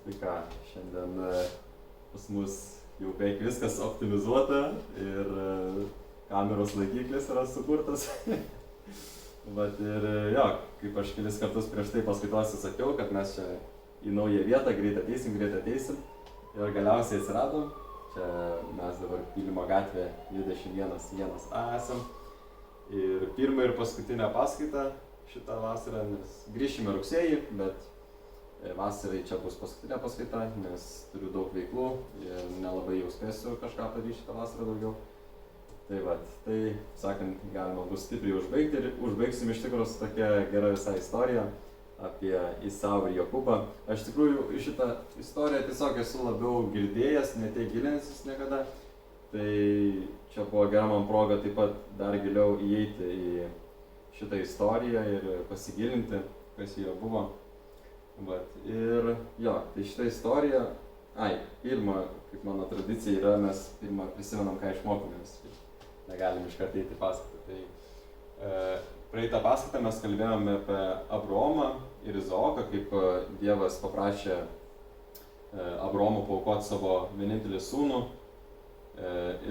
Tai ką, šiandien pas mus jau beveik viskas optimizuota ir kameros laikiklis yra sukurtas. Bet ir jo, kaip aš kelis kartus prieš tai paskaitose sakiau, kad mes čia į naują vietą greit ateisim. Ir galiausiai atsiradom. Čia mes dabar Pylimo gatvė 21-1A esam. Ir pirmą ir paskutinę paskaitą šitą vasarą, nes grįšime rugsėjį, bet vasarai čia bus paskutinė paskaita, nes turiu daug veiklų ir nelabai jau spėsiu kažką padaryti šitą vasarą daugiau. Tai vat, tai sakant, galima bus stipriai užbaigti ir užbaigsim iš tikrųjų su tokia gera visai istorija apie Isau ir Jokūbą. Aš tikrųjų iš šitą istoriją tiesiog esu labiau girdėjęs, netiek gilinęsis niekada. Tai čia buvo gera man proga taip pat dar giliau įeiti į šitą istoriją ir pasigilinti, kas joje buvo. Vat, ir jo, tai šitą istoriją, pirmą, kaip mano tradicija yra, mes pirmą prisimenam, ką išmokomės. Negalim iš karto eiti paskaitą. Tai praeitą paskaitą mes kalbėjome apie Abraomą ir Izaoką, kaip Dievas paprašė Abraomą paaukoti savo vienintelį sūnų.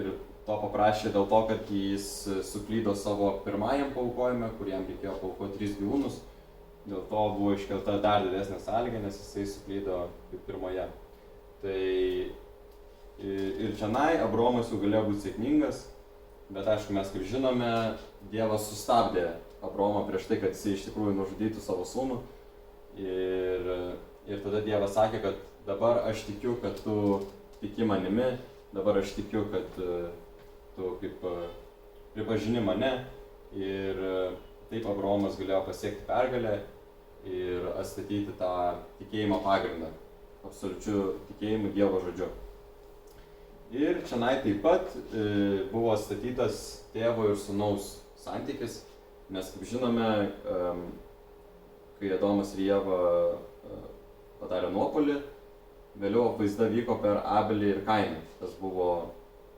Ir to paprašė dėl to, kad jis suklydo savo pirmajam paaukojime, kur jam reikėjo paaukoti 3 gyvūnus. Dėl to buvo iškelta dar didesnė sąlyga, nes jisai suklydo kaip pirmoje. Tai ir čionai Abraomas jau galėjo būti sėkmingas, bet aišku, mes kaip žinome, Dievas sustabdė Abraomą prieš tai, kad jisai iš tikrųjų nužudytų savo sūnų. Ir tada Dievas sakė, kad dabar aš tikiu, kad tu tiki manimi, dabar aš tikiu, kad tu kaip pripažini mane. Ir taip Abraomas galėjo pasiekti pergalę ir atstatyti tą tikėjimo pagrindą, absoliučiu tikėjimu Dievo žodžiu. Ir čionai taip pat buvo atstatytas tėvo ir sūnaus santykis, nes kaip žinome, kai Adomas ir Ieva padarė nuopuolį, vėliau apvaizda vyko per Abelį ir Kainą, tas buvo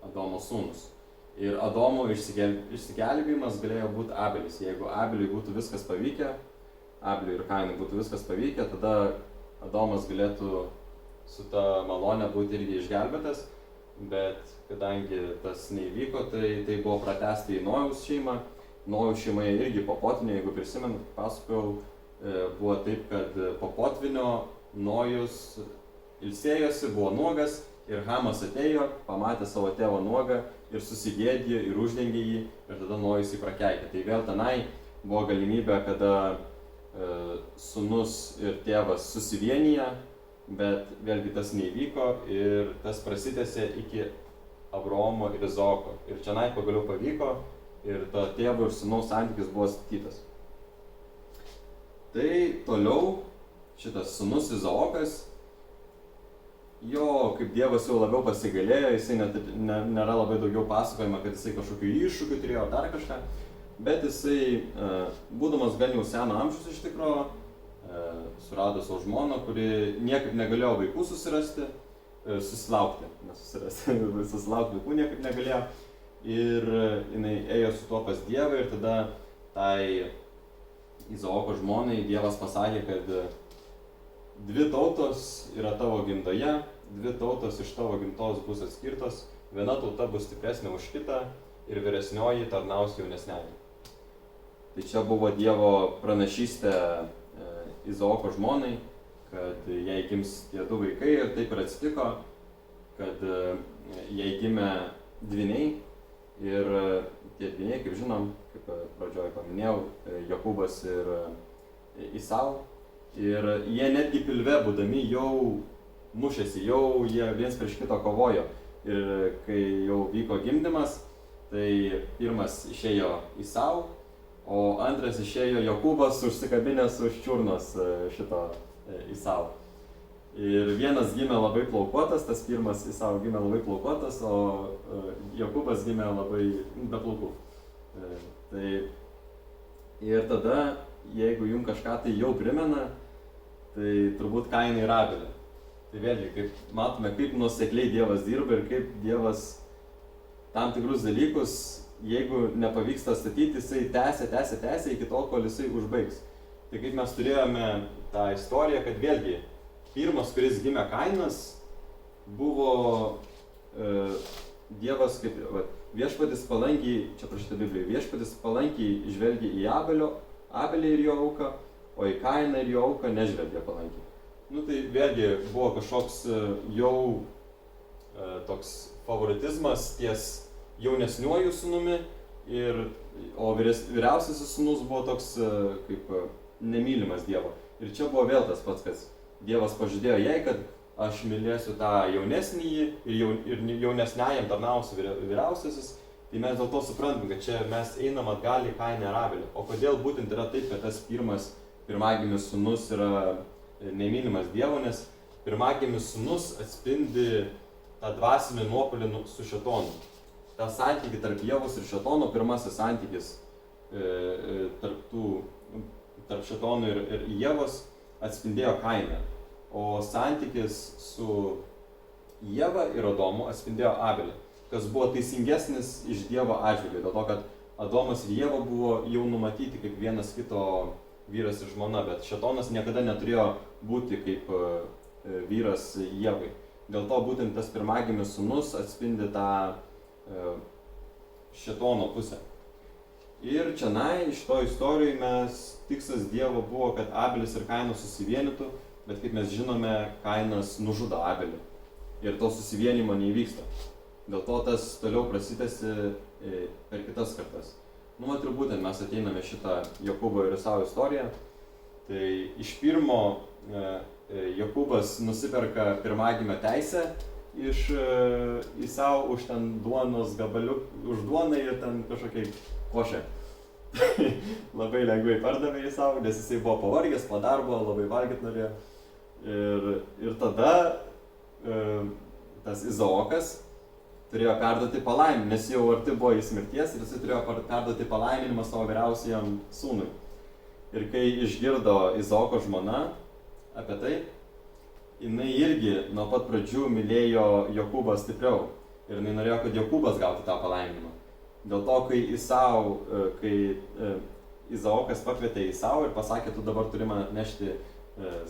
Adomo sūnus. Ir Adomo išsigelbėjimas galėjo būti Abelis. Jeigu Abeliui būtų viskas pavykę, Abeliui ir Kainui būtų viskas pavykę, tada Adomas galėtų su ta malonė būti irgi išgelbėtas. Bet kadangi tas neįvyko, tai buvo pratęsta į Nojaus šeimą. Nojaus šeimoje irgi po potvynio, jeigu prisimenat, pasakojau, buvo taip, kad po potvynio Nojus ilsėjosi, buvo nuogas ir Hamas atėjo, pamatė savo tėvą nuogą ir susigėdė ir uždengė jį ir tada Nojus jį prakeikė. Tai vėl tenai buvo galimybė, kada sūnus ir tėvas susivienyje, bet vėlgi tas neįvyko ir tas prasitęsė iki Abraomo ir Izaoko. Ir čionai pagaliau pavyko ir to tėvo ir sūnaus santykis buvo statytas. Tai toliau šitas sūnus Izaokas, jo kaip Dievas jau labiau pasigailėjo, jisai nėra labai daugiau pasakojama, kad jisai kažkokių iššūkių turėjo ar dar kažką, bet jisai, būdamas gan jau seno amžiaus iš tikro, surado savo žmoną, kuri niekaip negalėjo vaikų susilaukti vaikų niekaip negalėjo. Ir jinai ėjo su tuo pas Dievą ir tada tai Izaoko žmonai Dievas pasakė, kad 2 tautos yra tavo gimdoje, 2 tautos iš tavo gimtos bus atskirtos, viena tauta bus stipresnė už kitą ir vyresnioji tarnaus jaunesniai. Tai čia buvo Dievo pranašystė Izaoko žmonai, kad jai gims tie 2 vaikai ir taip ir atsitiko, kad jai gimė dvyniai ir tie dvyniai, kaip žinom, kaip pradžioje paminėjau, Jokūbas ir Isau. Ir jie netgi pilve būdami jau mušėsi, jau jie viens prieš kito kovojo. Ir kai jau vyko gimdymas, tai pirmas išėjo Isau, o antras išėjo Jokūbas užsikabinęs už čiurnos šito Isau. Ir vienas gimė labai plaukuotas, tas pirmas Isau gimė labai plaukuotas, o Jokūbas gimė labai be plaukų. Ir tada, jeigu jums kažką tai jau primena, tai turbūt Kainą ir Abelį. Tai vėlgi, kaip matome, kaip nuosekliai Dievas dirba ir kaip Dievas tam tikrus dalykus, jeigu nepavyksta statyti, jisai tęsia iki tol, kol jisai užbaigs. Tai kaip mes turėjome tą istoriją, kad vėlgi pirmas, kuris gimė Kainas, buvo Dievas, kaip viešpatis palankiai, čia prašyta Biblijoje, viešpatis palankiai žvelgia į Abelį ir jo auką, o į Kainą ir jo auką nežvelgia palankiai. Nu tai vėlgi buvo kažkoks jau toks favoritizmas ties jaunesniuoju sūnumi, o vyriausiasis sūnus buvo toks kaip nemylimas Dievo. Ir čia buvo vėl tas pats, kad Dievas pažadėjo jai, kad aš mylėsiu tą jaunesnįjį ir jaunesniajam tarnausiu vyriausiasis. Tai mes dėl to suprantam, kad čia mes einam atgal į Kainą ir Abelį. O kodėl būtent yra taip, kad tas pirmagimis sūnus yra nemylimas Dievo, nes pirmagimis sūnus atspindi tą dvasinį nuopuolį su šėtonu. Ta santykį tarp Ievos ir šėtono, pirmasis santykis tarp šėtono ir Ievos atspindėjo Kainą. O santykis su Ieva ir Adomu atspindėjo Abelį, kas buvo teisingesnis iš Dievo atžvilgiu, dėl to, kad Adomas ir Ieva buvo jau numatyti kaip vienas kito vyras ir žmona, bet šėtonas niekada neturėjo būti kaip vyras Ievai. Dėl to būtent tas pirmagimis sūnus atspindi tą šėtono pusę. Ir čionai iš to istorijoje tikslas Dievo buvo, kad Abelis ir Kainas susivienytų, bet kaip mes žinome, Kainas nužudo Abelį ir to susivienimo neįvyksta. Dėl to tas toliau prasitęsi per kitas kartas. Nu, ir būtent mes ateiname šitą Jokūbo ir Isau istoriją. Tai iš pirmo Jokūbas nusiperka pirmagimio teisę iš Isau už ten duonos gabaliuk, už duoną ir ten kažkokiai košę. Labai lengvai pardavė Isau, nes jisai buvo pavargęs po darbo, labai valgyt norėjo. Ir tada tas Izaokas turėjo perduoti palaiminimą, nes jau arti buvo jis mirties ir jisai turėjo perduoti palaiminimą savo vyriausiajam sūnui. Ir kai išgirdo Izaoko žmona apie tai, jinai irgi nuo pat pradžių mylėjo Jokūbą stipriau ir jinai norėjo, kad Jokūbas gautų tą palaiminimą. Dėl to, kai Izaokas pakvietė Isau ir pasakė, tu dabar turi man atnešti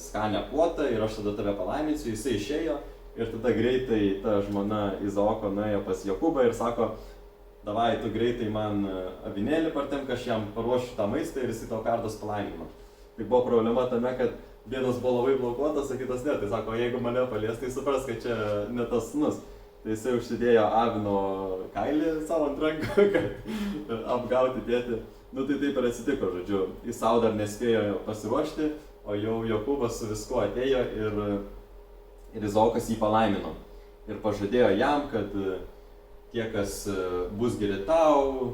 skanę puotą ir aš tada tave palaiminsiu, jisai išėjo ir tada greitai ta žmona Izaoko nuėjo pas Jokūbą ir sako, davai, tu greitai man avinėlį partemk, aš jam paruošiu tą maistą ir jisai tau perduos palaiminimą. Tai buvo problema tame, kad vienas buvo labai blokuotas, o kitas ne. Tai sako, jeigu mane palies, tai supras, kad čia ne tas sūnus. Tai jisai užsidėjo avino kailį savo ant rankų, kad apgauti tėtį. Nu tai taip ir atsitiko, žodžiu. Isau dar nespėjo pasiruošti, o jau Jokūbas su viskuo atėjo ir Izaokas jį palaimino. Ir pažadėjo jam, kad tie, kas bus geri tau,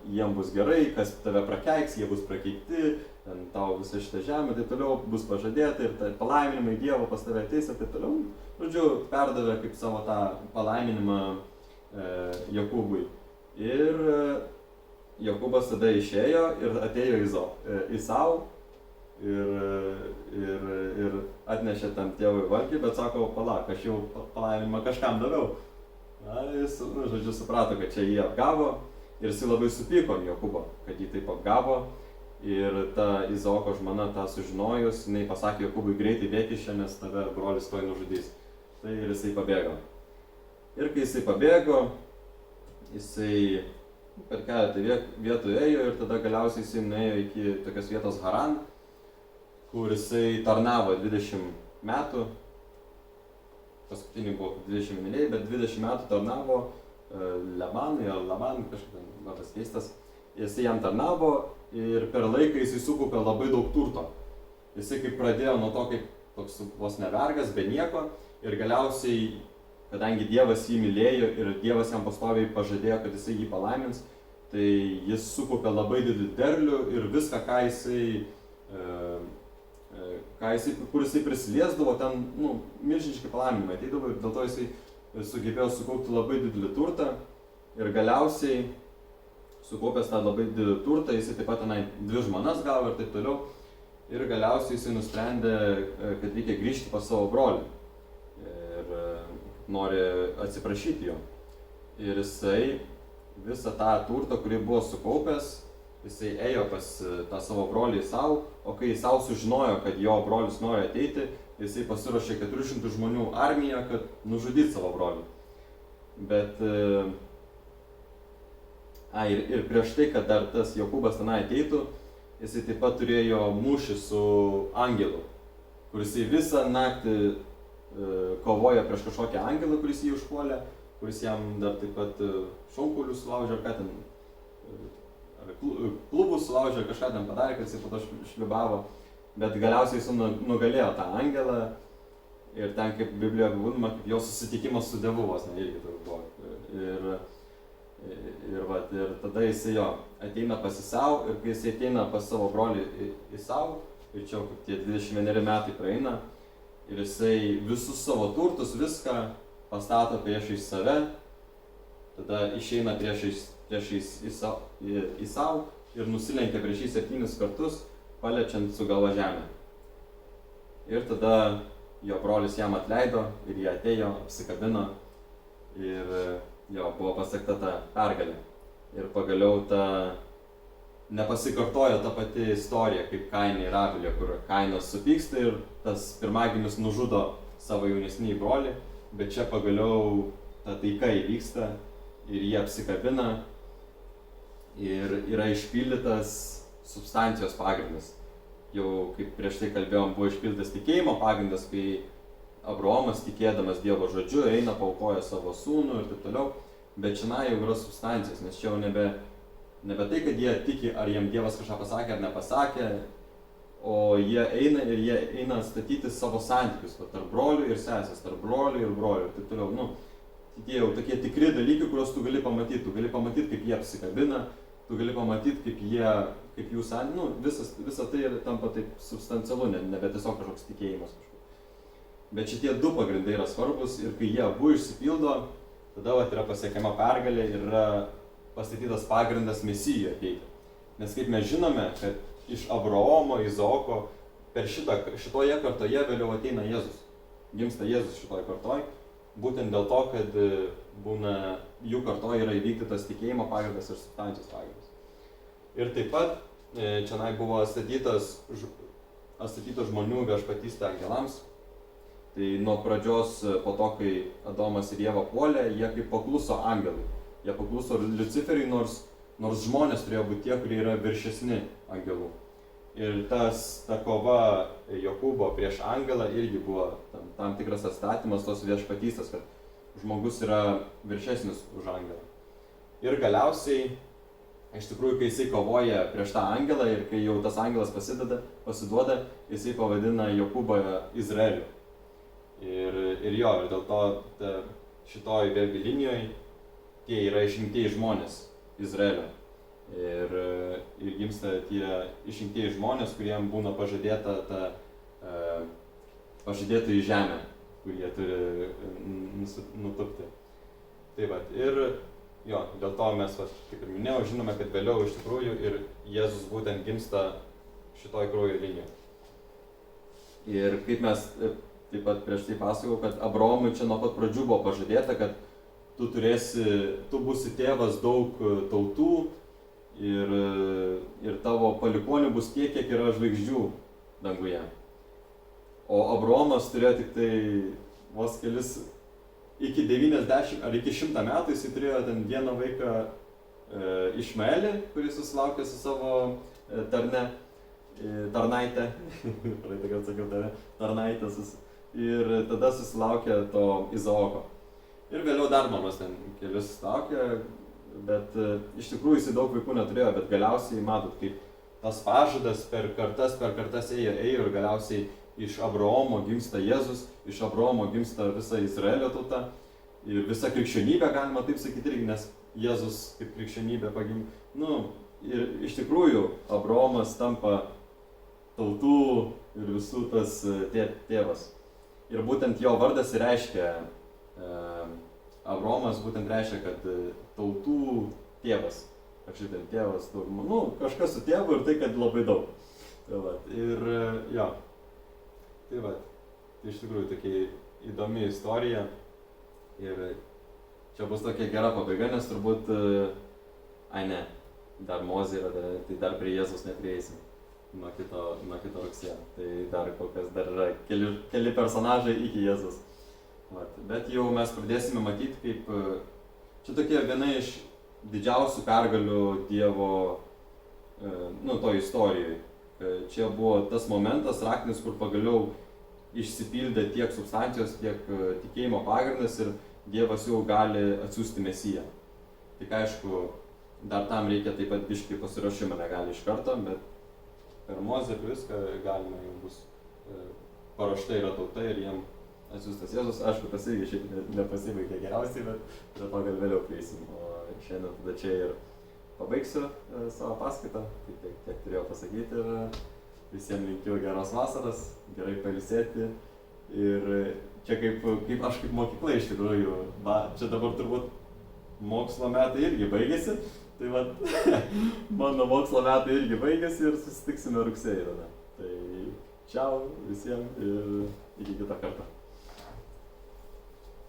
jiem bus gerai, kas tave prakeiks, jie bus prakeikti, tau visa šitą žemę, tai toliau bus pažadėta ir tai palaiminimai Dievo pas tave ateis ir tai toliau. Žodžiu, perdavė kaip savo tą palaiminimą Jokūbui. Ir Jokūbas tada išėjo ir atėjo Isau ir atnešė tam tėvui valgį, bet sako, palauk, aš jau palaiminimą kažkam daviau. Na, jis, žodžiu, suprato, kad čia jį apgavo ir jis labai supyko ant Jokūbo, kad jį taip apgavo. Ir ta Izaoko žmona tą sužinojus, jinai pasakė Jokūbui, greitai bėk iš čia, nes tave brolis tuoj nužudys. Tai ir jisai pabėgo. Ir kai jisai pabėgo, jisai per keletą vietų ėjo ir tada galiausiai jisai nuėjo iki tokios vietos Haran, kur jisai tarnavo 20 metų, paskutinį buvo 20 mėnesiai, bet 20 metų tarnavo Laban, kažkaip vardas keistas, jisai jam tarnavo ir per laiką jisai sukaupė labai daug turto. Jisai kaip pradėjo nuo to, kaip toks vos nevergas, be nieko, ir galiausiai, kadangi Dievas jį mylėjo ir Dievas jam pastoviai pažadėjo, kad jisai jį palaimins, tai jis sukaupė labai didelį derlių ir viską, kur jisai prisiliesdavo, ten milžiniški palaiminimai ateidavo ir dėl to jisai sugebėjo sukaupti labai didelį turtą ir galiausiai sukaupęs tą labai didelį turtą, jisai taip pat tenai 2 žmonas gavo ir taip toliau ir galiausiai jisai nusprendė, kad reikia grįžti pas savo brolį ir nori atsiprašyti jo. Ir jisai visą tą turtą, kurį buvo sukaupęs, jisai ėjo pas tą savo brolį Isau, o kai Isau sužinojo, kad jo brolis nori ateiti, jisai pasiruošė 400 žmonių armiją, kad nužudyti savo brolį. Bet ir prieš tai, kad dar tas Jokūbas tenai ateitų, jisai taip pat turėjo mūšį su angelu, kuris visą naktį kovojo prieš kažkokią angelą, kuris jį užpuolė, kuris jam dar taip pat šonkaulius sulaužė, ar ką ten, klubus sulaužė, ar kažką ten padarė, kad jisai po to šliubavo. Bet galiausiai jis nugalėjo tą angelą ir ten, kaip Biblijoje apibūdinama, kaip jo susitikimas su Dievu vos ne irgi tai buvo. Ir tada jisai jo ateina pas Isau ir kai jisai ateina pas savo brolį Isau, ir čia jau tie 21 metai praeina, ir jisai visus savo turtus, viską pastato priešais save, tada išeina priešais Isau ir nusilenkia prieš jį 7 kartus, paliečiant su galva žemę. Ir tada jo brolis jam atleido ir jie atėjo, apsikabino ir jo buvo pasiekta ta pergalė. Ir pagaliau nepasikartojo ta pati istorija kaip Kaino ir Abelio, kur Kainas supyksta ir tas pirmagimis nužudo savo jaunesnį brolį, bet čia pagaliau ta taika įvyksta ir jie apsikabina ir yra išpildytas substancijos pagrindas. Jau kaip prieš tai kalbėjom, buvo išpildytas tikėjimo pagrindas, kai Abraomas tikėdamas Dievo žodžiu eina, paaukoja savo sūnų ir taip toliau, bet čia jau yra substancijos, nes čia jau nebe tai, kad jie tiki, ar jiem Dievas kažką pasakė ar nepasakė, o jie eina statyti savo santykius, tarp brolių ir sesės, tarp brolių ir brolių ir taip toliau. Tie jau tokie tikri dalykai, kuriuos tu gali pamatyti kaip jie apsikabina, tu gali pamatyti, kaip jų visa tai tampa taip substancialu, nebe tiesiog kažkoks tikėjimas kažkoks. Bet šitie du pagrindai yra svarbus ir kai jie abu išsipildo, tada yra pasiekiama pergalė ir yra pastatytas pagrindas Mesijui ateiti. Nes kaip mes žinome, kad iš Abraomo, Izaoko, per šitoje kartoje vėliau ateina Jėzus. Gimsta Jėzus šitoje kartoje, būtent dėl to, kad jų kartoje yra įvykdytas tikėjimo pagrindas ir substancijos pagrindas. Ir taip pat čia buvo statytas žmonių viešpatystė angelams. Tai nuo pradžios, po to, kai Adomas ir Ieva puolė, jie kaip pakluso angelui. Jie pakluso Luciferiui, nors žmonės turėjo būti tie, kurie yra viršesni angelų. Ir ta kova Jokūbo prieš angelą irgi buvo tam tikras atstatymas tos viešpatystės, kad žmogus yra viršesnis už angelą. Ir galiausiai, iš tikrųjų, kai jisai kovoja prieš tą angelą ir kai jau tas angelas pasiduoda, jisai pavadina Jokūbą Izraeliu. Ir dėl to šitoj vėlgi linijoje tie yra išrinktieji žmonės Izraelio. Ir gimsta tie išrinktieji žmonės, kuriem būna pažadėta pažadėta į žemę, kur jie turi nutupti. Tai ir dėl to mes, kaip ir minėjau, žinome, kad vėliau iš tikrųjų ir Jėzus būtent gimsta šitoj kraujo linijoje. Ir kaip mes taip pat prieš tai pasakojau, kad Abraomui čia nuo pat pradžių buvo pažadėta, kad tu būsi tėvas daug tautų ir tavo palikuonių bus tiek, kiek yra žvaigždžių danguje. O Abraomas turėjo tik tai vos kelis, iki 90 ar iki 100 metų jis turėjo ten vieną vaiką Išmaelį, kuris susilaukė su savo tarnaitę, praeitą kartą sakiau tarnaitę, ir tada susilaukė to Izaoko. Ir vėliau dar mamos ten kelius susilaukė, bet iš tikrųjų jis daug vaikų neturėjo, bet galiausiai matot, kaip tas pažadas per kartas ėjo ir galiausiai iš Abraomo gimsta Jėzus, iš Abraomo gimsta visa Izraelio tauta ir visa krikščionybė, galima taip sakyti irgi, nes Jėzus kaip krikščionybė pagimė. Ir iš tikrųjų Abraomas tampa tautų ir visų tas tėvas. Ir būtent jo vardas reiškia, Abraomas būtent reiškia, kad tautų tėvas. Kažkaip tėvas, kažkas su tėvu ir tai, kad labai daug. Tai iš tikrųjų tokia įdomi istorija. Ir čia bus tokia gera pabaiga, nes turbūt, dar Mozė yra, tai dar prie Jėzus neprieisim. nuo kito rugsėjo. Tai dar kol kas dar yra keli personažai iki Jėzus. Vat. Bet jau mes pradėsime matyti, kaip čia tokia viena iš didžiausių pergalių Dievo toj istorijai. Čia buvo tas momentas, raktinis, kur pagaliau išsipildė tiek substancijos, tiek tikėjimo pagrindas ir Dievas jau gali atsiųsti Mesiją. Tik aišku, dar tam reikia taip pat biškį pasiruošimą, negali iš karto, bet per Mozę viską galima, jau bus paruošta yra tauta ir jiem atsiųstas Jėzus. Aišku, tas irgi šiaip nepasibaigė geriausiai, bet prie to gal vėliau prieisim. O šiandien tada čia ir pabaigsiu savo paskaitą, tai tiek turėjau pasakyti ir visiems linkiu geros vasaros, gerai pailsėti. Ir čia kaip aš kaip mokykla iš tikrųjų, čia dabar turbūt mokslo metai irgi baigėsi, tai mano mokslo metai irgi baigėsi ir susitiksime rugsėjį tada. Tai čiau visiems ir iki kitą kartą.